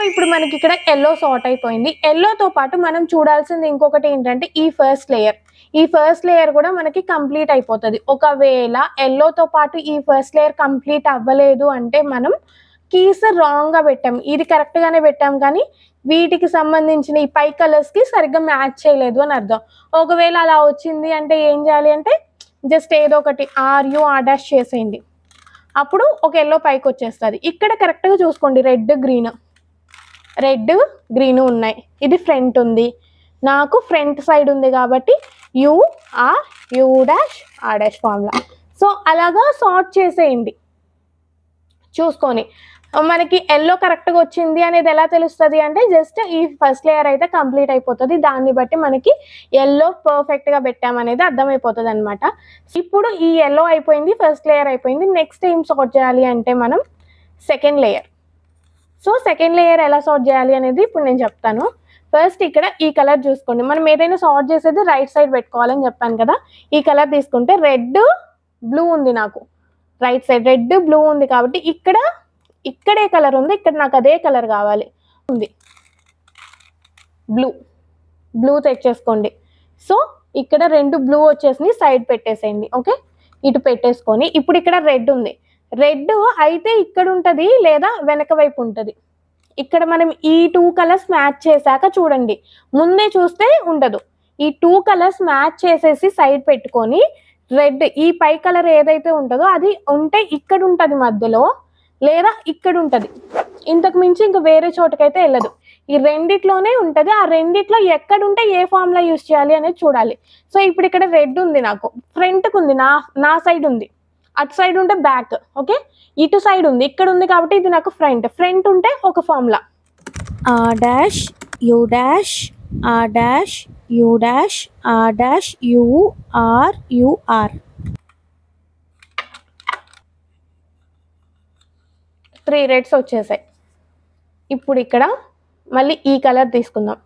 ఇప్పుడు మనకి ఇక్కడ ఎల్లో సార్ట్ అయిపోయింది. ఎల్లోతో పాటు మనం చూడాల్సింది ఇంకొకటి ఏంటంటే ఈ ఫస్ట్ లేయర్ కూడా మనకి కంప్లీట్ అయిపోతుంది. ఒకవేళ ఎల్లోతో పాటు ఈ ఫస్ట్ లేయర్ కంప్లీట్ అవ్వలేదు అంటే మనం కీస్ రాంగ్గా పెట్టాం. ఇది కరెక్ట్గానే పెట్టాం కానీ వీటికి సంబంధించిన ఈ పై కలర్స్కి సరిగ్గా మ్యాచ్ చేయలేదు అని అర్థం. ఒకవేళ అలా వచ్చింది అంటే ఏం చేయాలి అంటే జస్ట్ ఏదో ఒకటి R చేసేయండి. అప్పుడు ఒక ఎల్లో పైకి వచ్చేస్తుంది. ఇక్కడ కరెక్ట్గా చూసుకోండి, రెడ్ గ్రీన్ ఉన్నాయి. ఇది ఫ్రంట్ ఉంది, నాకు ఫ్రంట్ సైడ్ ఉంది కాబట్టి U ఫార్ములా. సో అలాగా సార్ట్ చేసేయండి చూసుకొని. మనకి ఎల్లో కరెక్ట్గా వచ్చింది అనేది ఎలా తెలుస్తుంది అంటే జస్ట్ ఈ ఫస్ట్ లేయర్ అయితే కంప్లీట్ అయిపోతుంది. దాన్ని బట్టి మనకి ఎల్లో పర్ఫెక్ట్గా పెట్టామనేది అర్థమైపోతుంది అనమాట. ఇప్పుడు ఈ ఎల్లో అయిపోయింది, ఫస్ట్ లేయర్ అయిపోయింది. నెక్స్ట్ ఏం సార్ట్ చేయాలి అంటే మనం second layer. So second layer ఎలా సార్ట్ చేయాలి అనేది ఇప్పుడు నేను చెప్తాను. ఫస్ట్ ఇక్కడ ఈ కలర్ చూసుకోండి. మనం ఏదైనా సార్ట్ చేసేది రైట్ సైడ్ పెట్టుకోవాలని చెప్పాను కదా. ఈ కలర్ తీసుకుంటే రెడ్ బ్లూ ఉంది, నాకు రైట్ సైడ్ రెడ్ బ్లూ ఉంది కాబట్టి ఇక్కడే కలర్ ఉంది, ఇక్కడ నాకు అదే కలర్ కావాలి ఉంది, బ్లూ తెచ్చేసుకోండి. సో ఇక్కడ రెండు బ్లూ వచ్చేసి సైడ్ పెట్టేసేయండి. ఓకే, ఇటు పెట్టేసుకొని ఇప్పుడు ఇక్కడ రెడ్ ఉంది. రెడ్ అయితే ఇక్కడ ఉంటుంది లేదా వెనక వైపు ఉంటుంది. ఇక్కడ మనం ఈ 2 కలర్స్ మ్యాచ్ చేశాక చూడండి, ముందే చూస్తే ఉండదు. ఈ 2 కలర్స్ మ్యాచ్ చేసేసి సైడ్ పెట్టుకొని రెడ్ ఈ పై కలర్ ఏదైతే ఉంటుందో అది ఉంటే ఇక్కడ ఉంటుంది మధ్యలో, లేదా ఇక్కడ ఉంటుంది. ఇంతకు మించి ఇంకా వేరే చోటకైతే వెళ్ళదు. ఈ రెండిట్లోనే ఉంటుంది. ఆ రెండిట్లో ఎక్కడుంటే ఏ ఫార్ములా యూజ్ చేయాలి అనేది చూడాలి. సో ఇప్పుడు ఇక్కడ రెడ్ ఉంది, నాకు ఫ్రంట్కి ఉంది, నా సైడ్ ఉంది. అటు సైడ్ ఉంటే బ్యాక్. ఓకే, ఇటు సైడ్ ఉంది, ఇక్కడ ఉంది కాబట్టి ఇది నాకు ఫ్రంట్ ఉంటే ఒక formula R', U', three reds వచ్చేసాయి. ఇప్పుడు ఇక్కడ మళ్ళీ ఈ కలర్ తీసుకుందాం.